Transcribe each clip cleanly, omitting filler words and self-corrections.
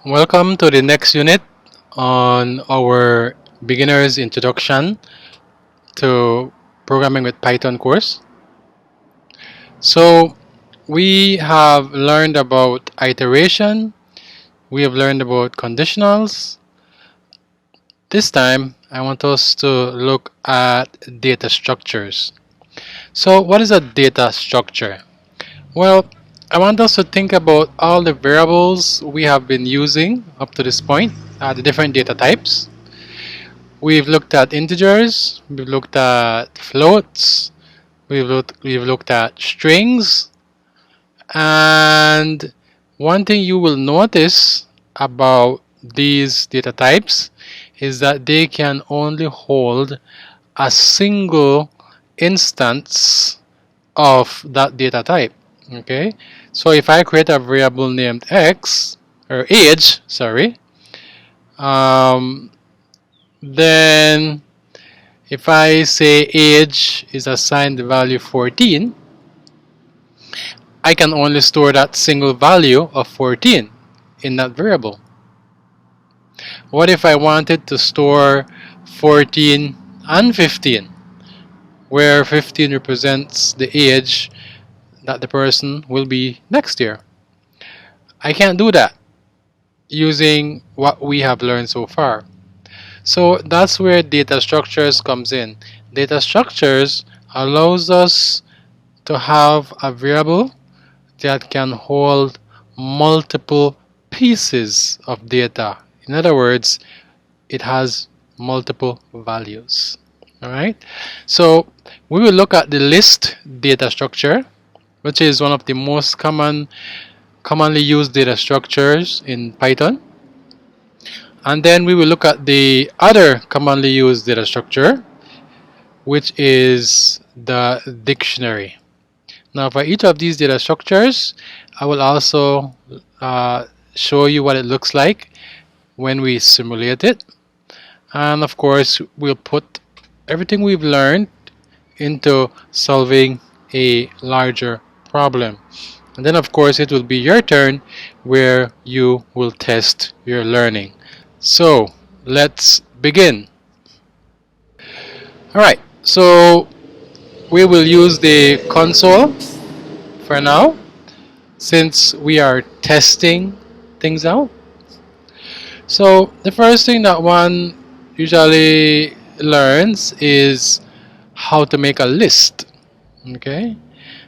Welcome to the next unit on our beginner's introduction to programming with Python course. So we have learned about iteration, we have learned about conditionals. This time I want us to look at data structures. So what is a data structure? Well, I want us to think about all the variables we have been using up to this point, the different data types. We've looked at integers, we've looked at floats, we've looked at strings, and one thing you will notice about these data types is that they can only hold a single instance of that data type. Okay, so if I create a variable named x or age, sorry, then if I say age is assigned the value 14, I can only store that single value of 14 in that variable. What if I wanted to store 14 and 15, where 15 represents the age that the person will be next year? I can't do that using what we have learned so far. So that's where data structures comes in. Data structures allows us to have a variable that can hold multiple pieces of data. In other words, it has multiple values. Alright, so we will look at the list data structure, which is one of the most commonly used data structures in Python. And then we will look at the other commonly used data structure, which is the dictionary. Now for each of these data structures, I will also show you what it looks like when we simulate it. And of course, we'll put everything we've learned into solving a larger problem. And then of course, it will be your turn where you will test your learning. So let's begin. Alright, so we will use the console for now, since we are testing things out. So the first thing that one usually learns is how to make a list. Okay,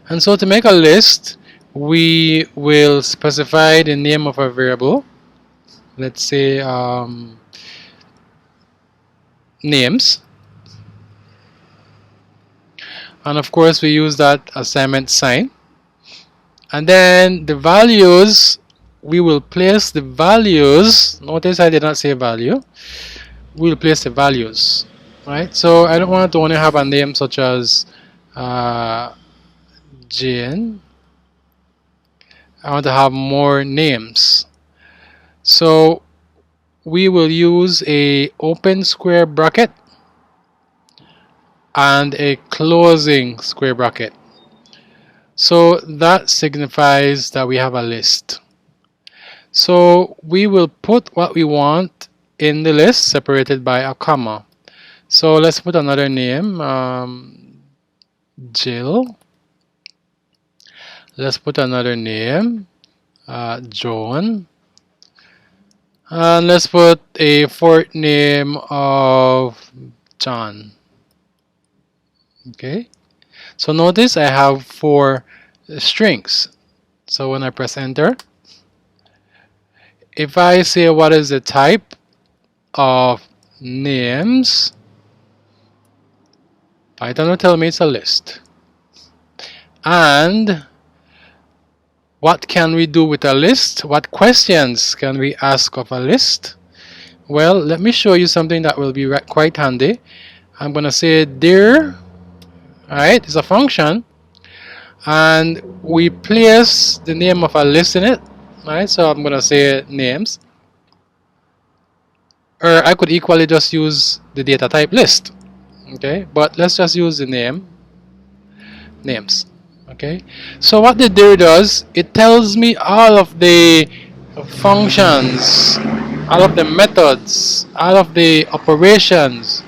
and so to make a list, we will specify the name of a variable. Let's say names, and of course we use that assignment sign. And then the values, we will place the values. Notice I did not say value. We will place the values, right? So I don't want to only have a name such as Jane. I want to have more names. So we will use a open square bracket and a closing square bracket. So that signifies that we have a list. So we will put what we want in the list separated by a comma. So let's put another name, Jill. Let's put another name, John. And let's put a fourth name of John. Okay, so notice I have 4 strings. So when I press enter, if I say what is the type of names, Python will tell me it's a list. And what can we do with a list? What questions can we ask of a list? Well, let me show you something that will be quite handy. I'm going to say dir. Alright, it's a function, and we place the name of a list in it. Alright, so I'm going to say names, or I could equally just use the data type list. Okay, but let's just use the names. Okay, so what the dir does, it tells me all of the functions, all of the methods, all of the operations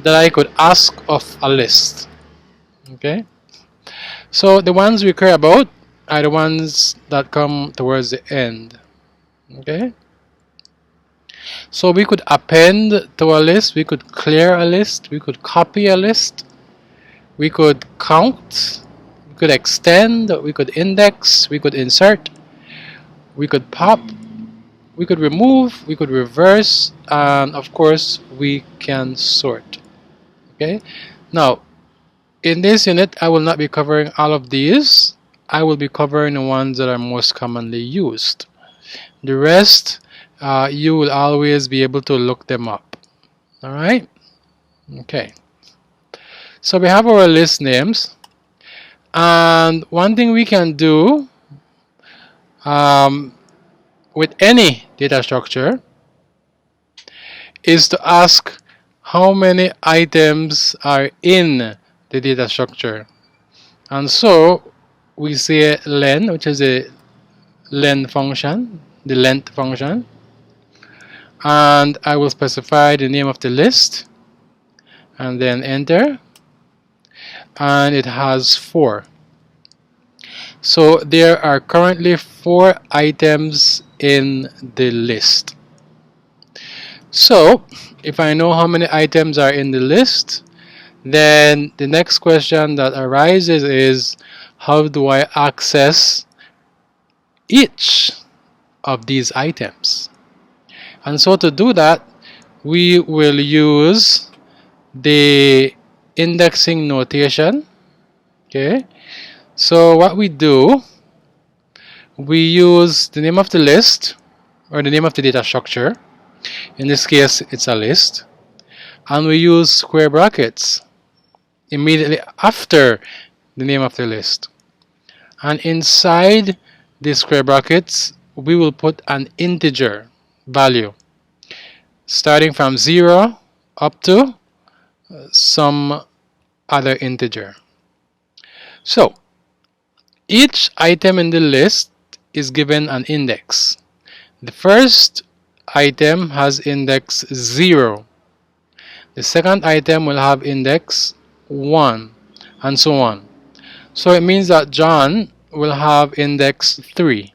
that I could ask of a list. Okay, so the ones we care about are the ones that come towards the end. Okay, so we could append to a list, we could clear a list, we could copy a list, we could count, we could extend, we could index, we could insert, we could pop, we could remove, we could reverse, and of course we can sort. Okay, now in this unit I will not be covering all of these. I will be covering the ones that are most commonly used. The rest you will always be able to look them up. Alright, okay, so we have our list names, and one thing we can do with any data structure is to ask how many items are in the data structure. And so we say len, which is a len function, the length function, and I will specify the name of the list and then enter, and it has 4. So there are currently 4 items in the list. So if I know how many items are in the list, then the next question that arises is, how do I access each of these items? And so to do that, we will use the indexing notation. Okay, so what we do, we use the name of the list or the name of the data structure. In this case it's a list, and we use square brackets immediately after the name of the list, and inside the square brackets we will put an integer value starting from 0 up to some other integer. So each item in the list is given an index. The first item has index 0. The second item will have index 1, and so on. So it means that John will have index 3.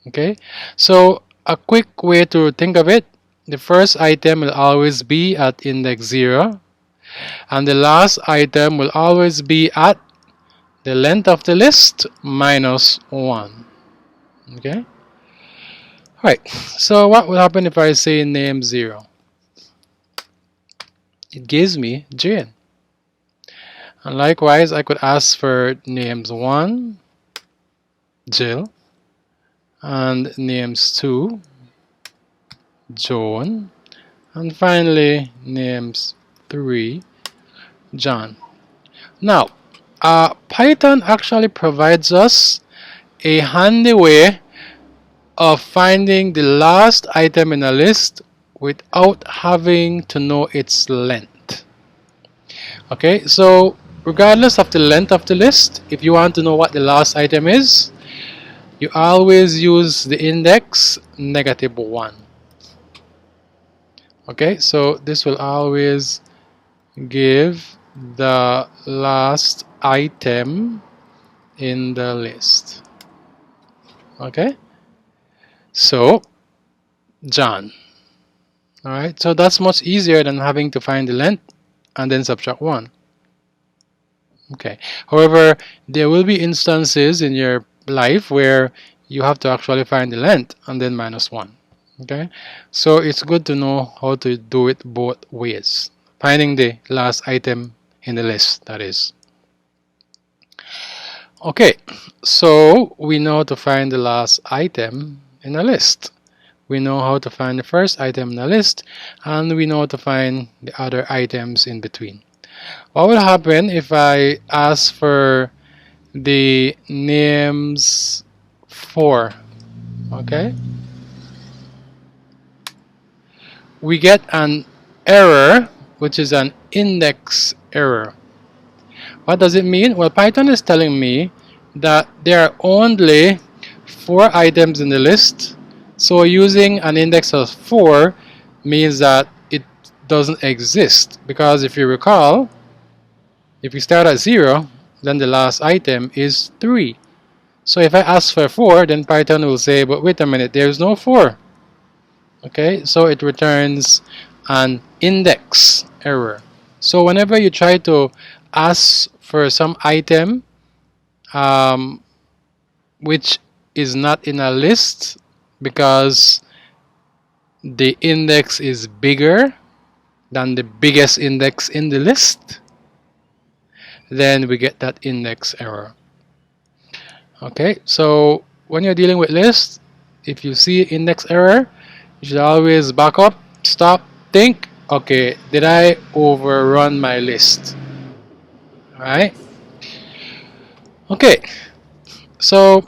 Okay, so a quick way to think of it, the first item will always be at index 0, and the last item will always be at the length of the list minus 1. Okay, alright, so what will happen if I say name 0? It gives me Jane. And likewise, I could ask for names 1, Jill, and names 2, Joan, and finally names 3, John. Now, Python actually provides us a handy way of finding the last item in a list without having to know its length. Okay, so regardless of the length of the list, if you want to know what the last item is, you always use the index -1. Okay, so this will always give the last item in the list. Okay, so John. Alright, so that's much easier than having to find the length and then subtract 1. Okay, however, there will be instances in your life where you have to actually find the length and then -1. Okay, so it's good to know how to do it both ways, finding the last item in the list, that is. Okay, so we know how to find the last item in a list, we know how to find the first item in the list, and we know how to find the other items in between. What will happen if I ask for the names 4? Okay, we get an error, which is an index error. What does it mean? Well, Python is telling me that there are only 4 items in the list So using an index of 4 means that it doesn't exist, because if you recall, if you start at 0, then the last item is 3. So if I ask for 4, then Python will say, but wait a minute, there's no 4. Okay, so it returns an index error. So whenever you try to ask for some item which is not in a list because the index is bigger than the biggest index in the list, then we get that index error. Okay, so when you're dealing with lists, if you see index error, you should always back up, stop, think, okay, did I overrun my list? Alright? Okay, so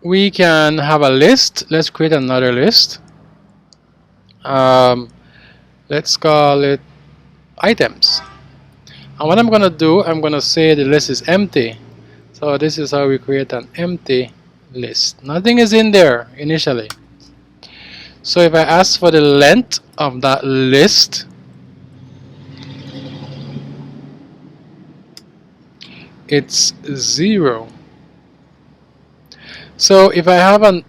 we can have a list. Let's create another list. Let's call it items. And what I'm gonna do, I'm gonna say the list is empty. So this is how we create an empty list. Nothing is in there initially. So if I ask for the length of that list, it's 0. So if I have an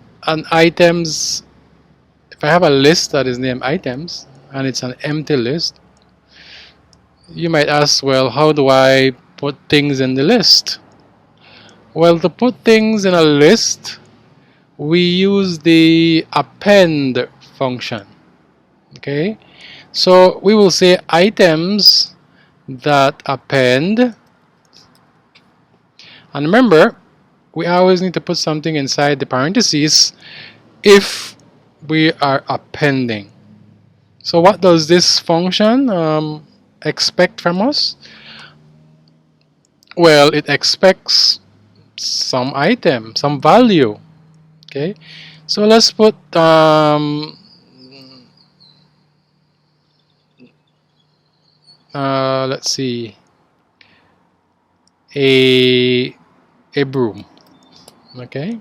items, if I have a list that is named items and it's an empty list, you might ask, well, how do I put things in the list? Well, to put things in a list, we use the append function. Okay, so we will say items that append, and remember, we always need to put something inside the parentheses if we are appending. So what does this function expect from us? Well, it expects some item, some value. Okay, so let's put let's see, a broom. Okay,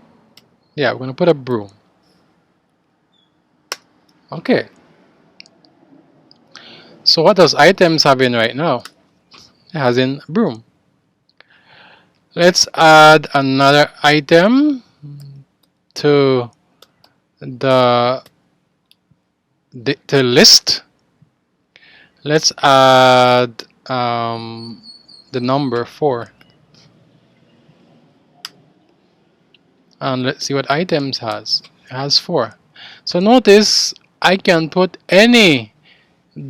yeah, we're gonna put a broom. Okay, so what does items have in right now? It has in broom. Let's add another item to the list. Let's add the number 4, and let's see what items has. It has 4. So notice I can put any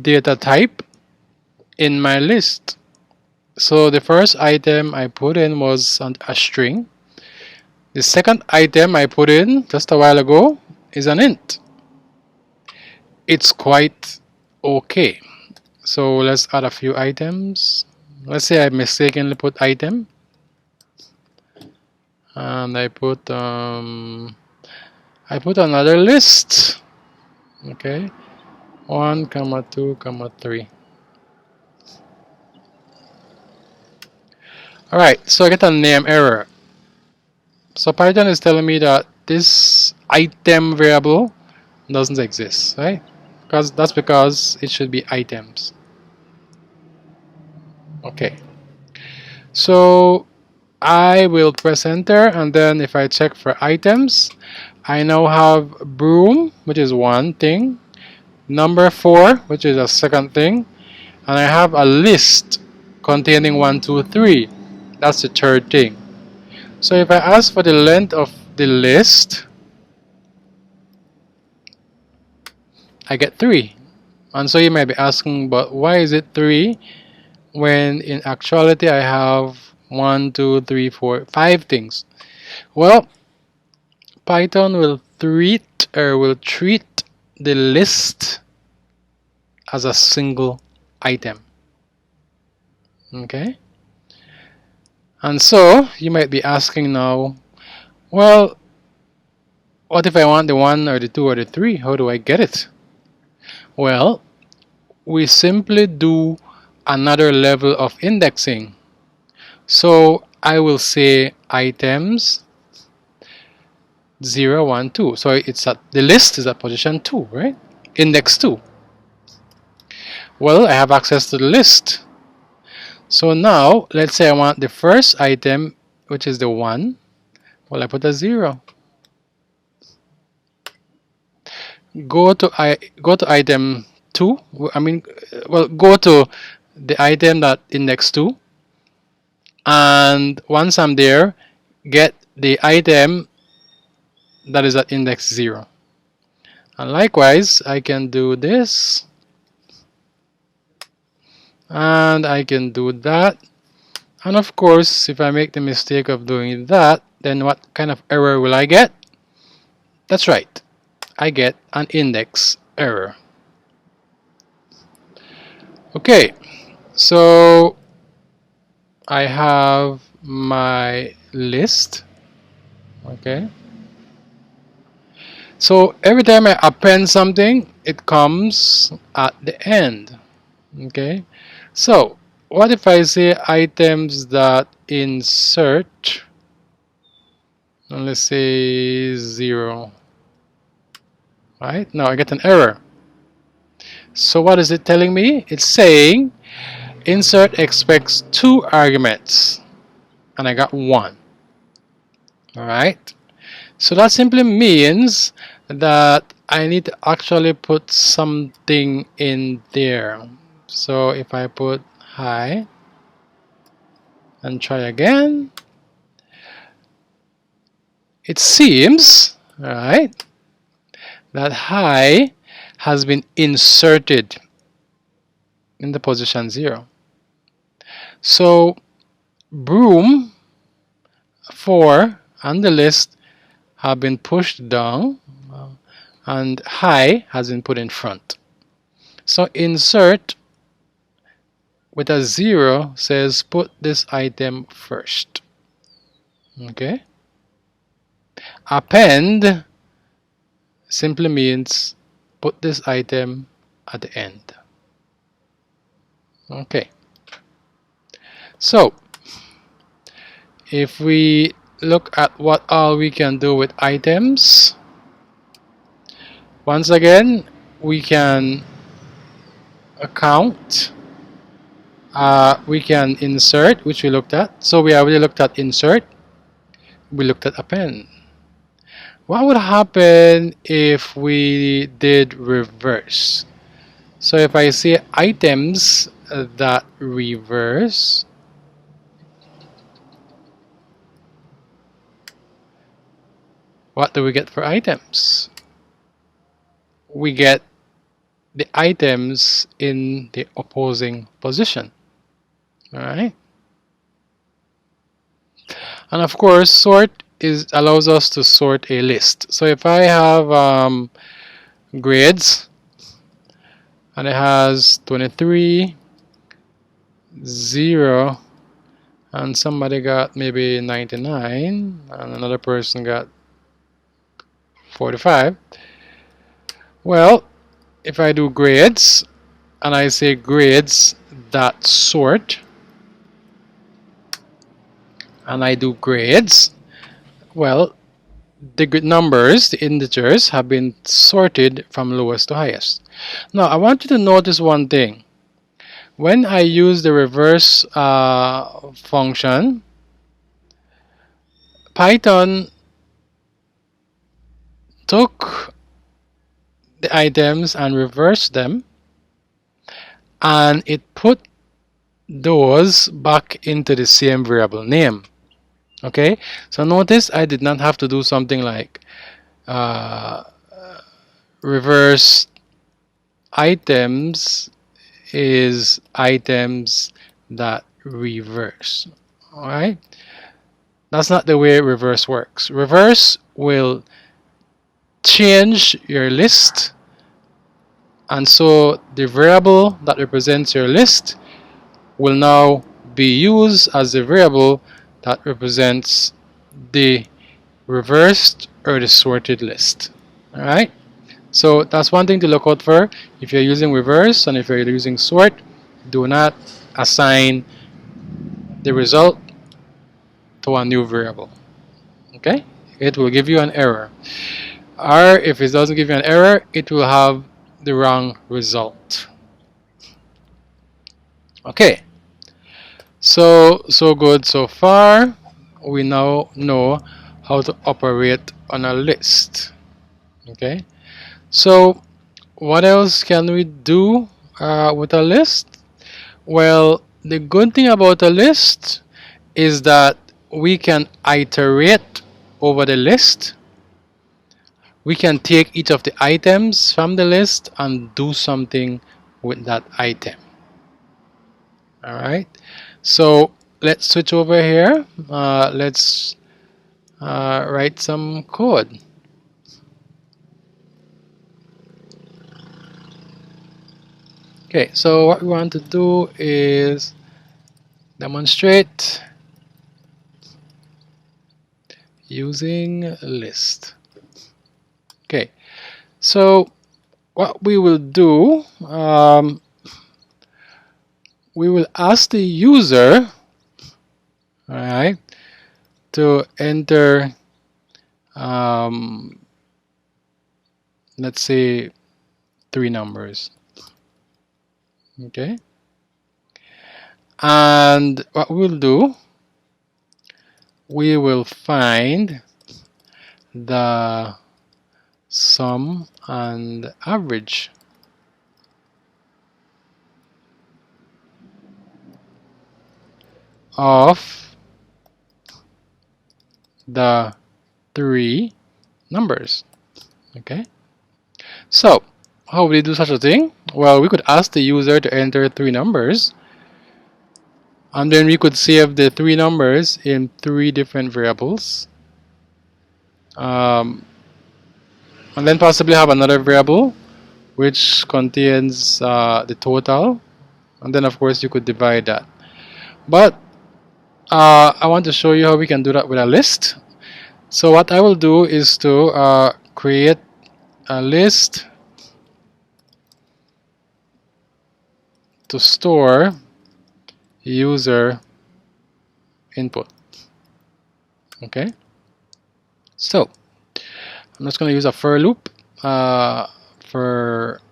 data type in my list. So the first item I put in was a string. The second item I put in just a while ago is an int. It's quite okay. So let's add a few items. Let's say I mistakenly put item, and I put another list. Okay, 1, 2, 3. Alright, so I get a name error. So Python is telling me that this item variable doesn't exist, right? Because it should be items. Okay, so I will press enter, and then if I check for items, I now have broom, which is one thing, number 4, which is a second thing, and I have a list containing 1, 2, 3. That's the third thing. So if I ask for the length of the list, I get 3. And so you might be asking, but why is it 3 when in actuality I have 1, 2, 3, 4, 5 things? Well, Python will treat the list as a single item. Okay? And so you might be asking now, well, what if I want the 1 or the 2 or the 3? How do I get it? Well, we simply do another level of indexing. So I will say items 0, 1, 2. So it's at the list is at position 2, right? Index 2. Well, I have access to the list. So now, let's say I want the first item, which is the 1. Well, I put a 0. Go to item 2. Go to the item that index 2. And once I'm there, get the item that is at index 0. And likewise, I can do this. And I can do that. And of course, if I make the mistake of doing that, then what kind of error will I get? That's right. I get an index error. Okay, so I have my list. Okay. So every time I append something, it comes at the end. Okay. So what if I say items that insert, and let's say 0. Right? Now I get an error. So what is it telling me? It's saying insert expects 2 arguments, and I got 1. Alright? So that simply means that I need to actually put something in there. So if I put hi and try again, it seems, alright, that hi has been inserted in the position 0. So broom 4 and the list have been pushed down, and hi has been put in front. So insert with a 0 says put this item first. Okay. Append simply means put this item at the end. Okay. So if we look at what all we can do with items, once again we can count, we can insert, which we looked at. So we already looked at insert, we looked at append. What would happen if we did reverse? So if I say items that reverse, what do we get for items? We get the items in the opposing position. Alright? And of course, sort allows us to sort a list. So if I have grades, and it has 23, 0, and somebody got maybe 99, and another person got 45. Well, if I do grades, and I say grades dot sort, and I do grades, well, the numbers, the integers, have been sorted from lowest to highest. Now, I want you to notice one thing. When I use the reverse function, Python took the items and reversed them, and it put those back into the same variable name. Okay, so notice I did not have to do something like reverse items is items that reverse. Alright, that's not the way reverse works. Reverse will change your list, and so the variable that represents your list will now be used as the variable that represents the reversed or the sorted list. Alright, so that's one thing to look out for. If you're using reverse and if you're using sort, do not assign the result to a new variable. Okay, it will give you an error. Or if it doesn't give you an error, it will have the wrong result. Okay, so good so far. We now know how to operate on a list. Okay, so what else can we do with a list? Well, the good thing about a list is that we can iterate over the list. We can take each of the items from the list and do something with that item. Alright, so let's switch over here. Let's write some code. Okay, so what we want to do is demonstrate using a list. Okay, so what we will do, we will ask the user, all right, to enter, let's say 3 numbers. Okay, and what we'll do, we will find the sum and average of the 3 numbers. Okay, so how would we do such a thing? Well, we could ask the user to enter 3 numbers, and then we could save the 3 numbers in 3 different variables, and then possibly have another variable which contains the total, and then of course you could divide that. But I want to show you how we can do that with a list. So what I will do is to create a list to store user input. Okay, so I'm just going to use a for loop for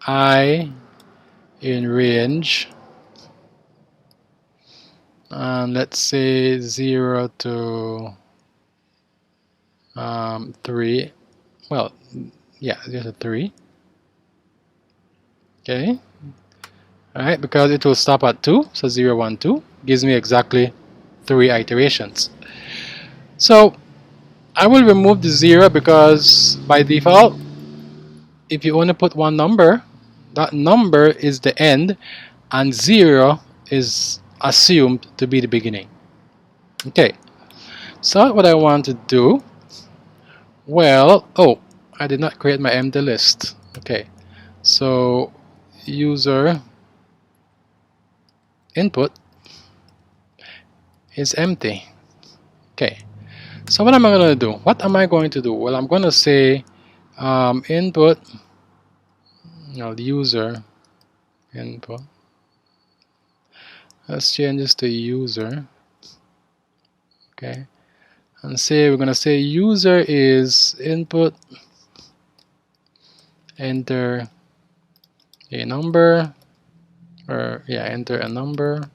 I in range, and let's say 0 to 3. Well, yeah, 0 to 3. Okay, alright, because it will stop at 2, so 0, 1, 2 gives me exactly 3 iterations. So I will remove the 0 because by default, if you only put one number, that number is the end and 0 is assumed to be the beginning. Okay, so what I want to do, well, oh, I did not create my empty list. Okay, so user input is empty. Okay, so what am I going to do? What am I going to do? Well, I'm going to say input, no, the user input. Let's change this to user. Okay, and say we're going to say user is input, enter a number, or yeah, enter a number.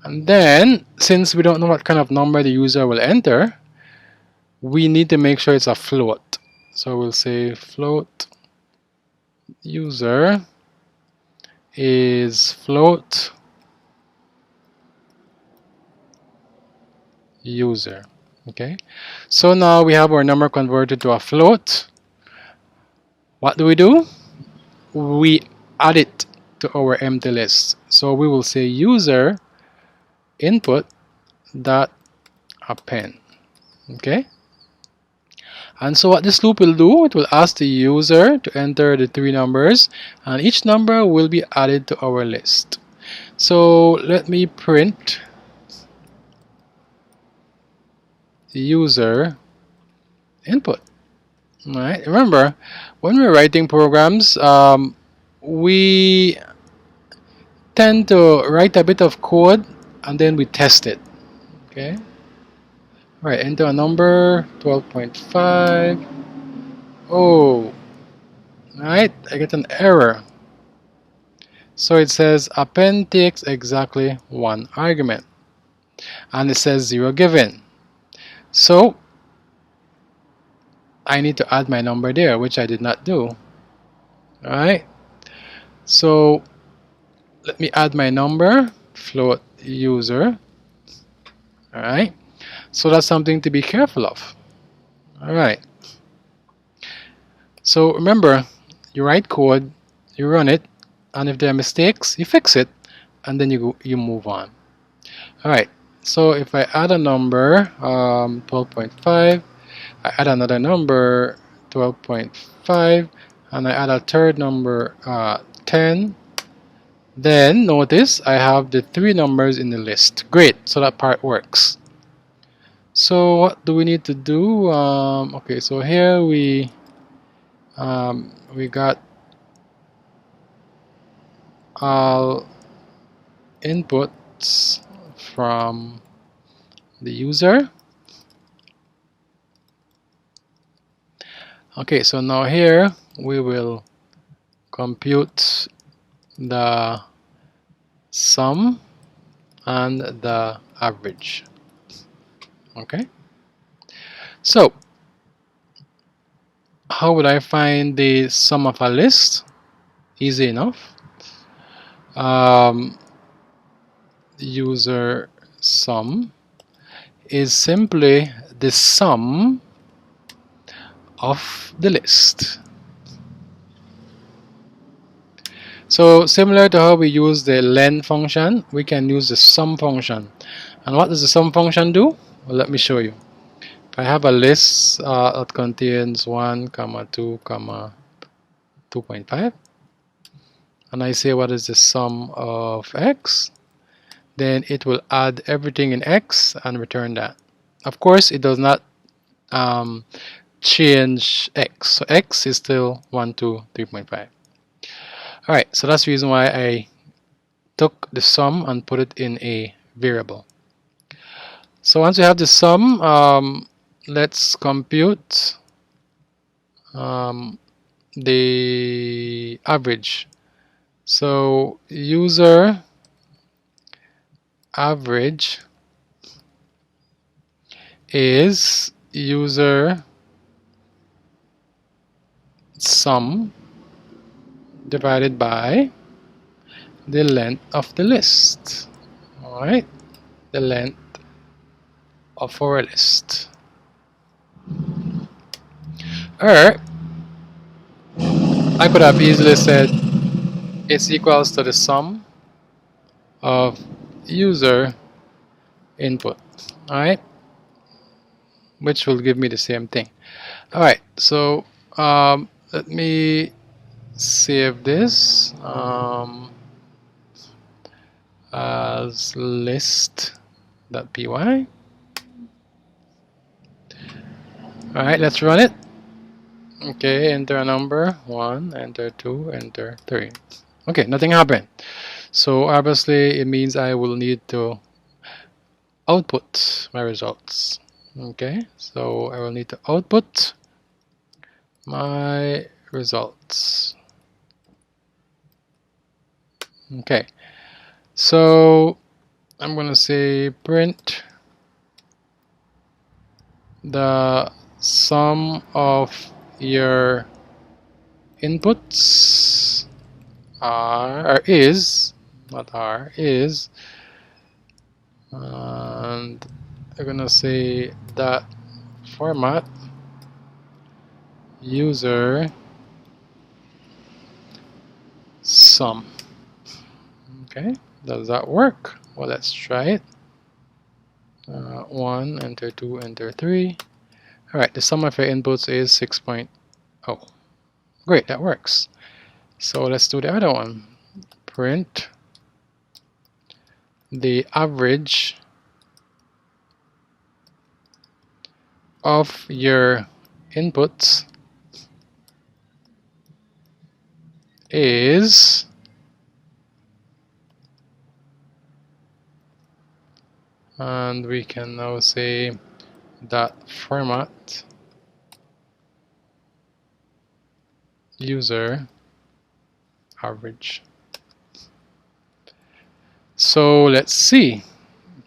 And then, since we don't know what kind of number the user will enter, we need to make sure it's a float. So we'll say float user is float user. Okay, so now we have our number converted to a float. What do? We add it to our empty list. So we will say user input dot append. Okay, and so what this loop will do, it will ask the user to enter the 3 numbers, and each number will be added to our list. So let me print the user input. All right, remember when we're writing programs, we tend to write a bit of code and then we test it. Okay. All right, enter a number 12.5. Oh, all right, I get an error. So it says append takes exactly one argument, and it says 0 given. So I need to add my number there, which I did not do. All right. So let me add my number, float user. All right. So that's something to be careful of. All right. So remember, you write code, you run it, and if there are mistakes, you fix it, and then you move on. All right. So if I add a number, 12.5, I add another number, 12.5, and I add a third number, 10. Then notice I have the three numbers in the list. Great. So that part works. So what do we need to do? Okay. So here we got all inputs from the user. Okay, so now here we will compute the sum and the average. Okay, so how would I find the sum of a list? Easy enough. User sum is simply the sum of the list. So similar to how we use the len function, we can use the sum function. And what does the sum function do? Well, let me show you. If I have a list that contains 1, 2, 2.5, and I say what is the sum of x, then it will add everything in x and return that. Of course, it does not change x. So x is still 1, 2, 3.5. Alright, so that's the reason why I took the sum and put it in a variable. So once we have the sum, let's compute the average. So user average is user sum divided by the length of the list. Alright, the length of our list. Or I could have easily said it's equals to the sum of user input. Alright, which will give me the same thing. Alright, so let me save this as list.py. Alright, let's run it. Okay, enter a number 1, enter 2, enter 3. Okay, nothing happened. So obviously it means I will need to output my results. Okay, so I will need to output my results. Okay, so I'm gonna say print the sum of your inputs are, or is, not are, is, and I'm gonna say that format user sum. Okay, does that work? Well, let's try it. 1, enter 2, enter 3. Alright, the sum of your inputs is 6.0. Great, that works. So let's do the other one. Print the average of your inputs is and we can now say that format user average. So let's see.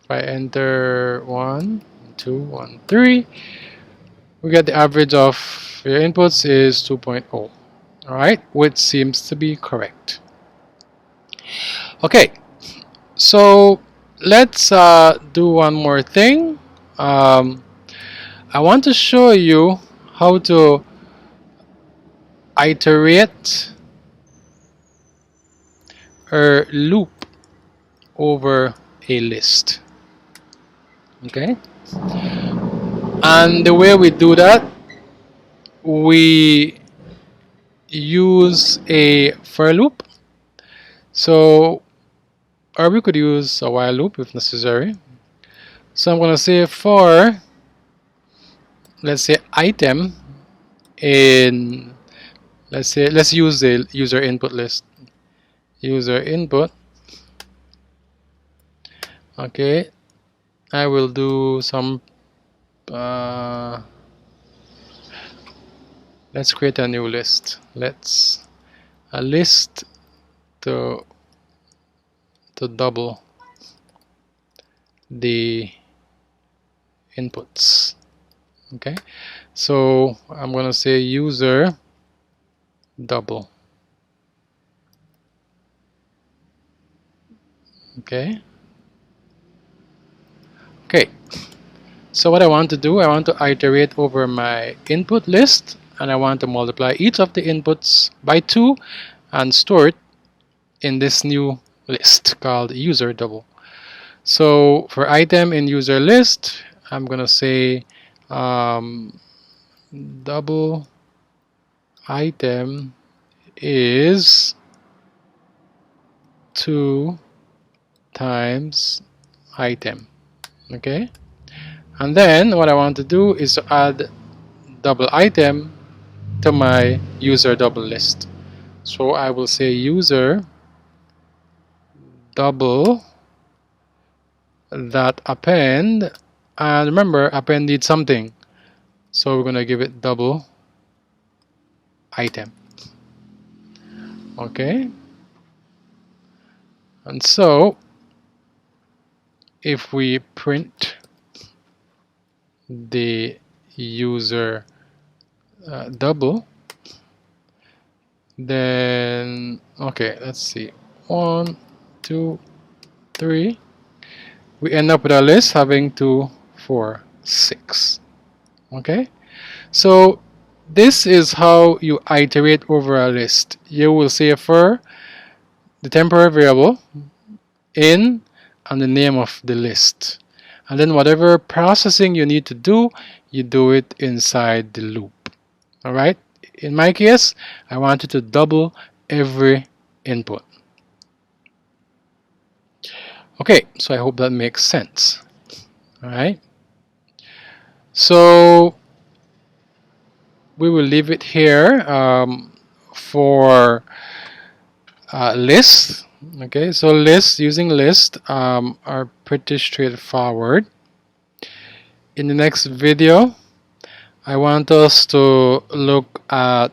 If I enter 1, 2, 1, 3, we get the average of your inputs is 2.0. Alright, which seems to be correct. Okay, so let's do one more thing. I want to show you how to iterate or loop over a list. Okay, and the way we do that, we use a for loop. So, or we could use a while loop if necessary. So I'm going to say for, let's say, item in, let's use the user input list. User input. Okay, I will do some, let's create a new list. Let's a list to double the inputs. Okay, so I'm gonna say user double. Okay, so what I want to do, I want to iterate over my input list, and I want to multiply each of the inputs by 2 and store it in this new list called user double. So for item in user list, I'm gonna say double item is 2 times item. Okay, and then what I want to do is to add double item to my user double list. So I will say user double that append, and remember append needs something, so we're going to give it double item. Okay, and so if we print the user double, then okay, let's see, 1, 2, 3, we end up with a list having 2, 4, 6. Okay, so this is how you iterate over a list. You will say for the temporary variable in and the name of the list, and then whatever processing you need to do, you do it inside the loop. Alright, in my case, I wanted to double every input. Okay, so I hope that makes sense. Alright, so we will leave it here for lists. Okay, so lists, using lists are pretty straightforward. In the next video, I want us to look at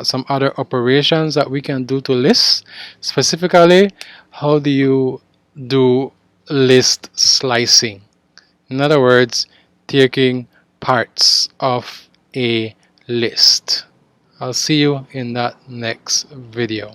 some other operations that we can do to lists. Specifically, how do you do list slicing? In other words, taking parts of a list. I'll see you in that next video.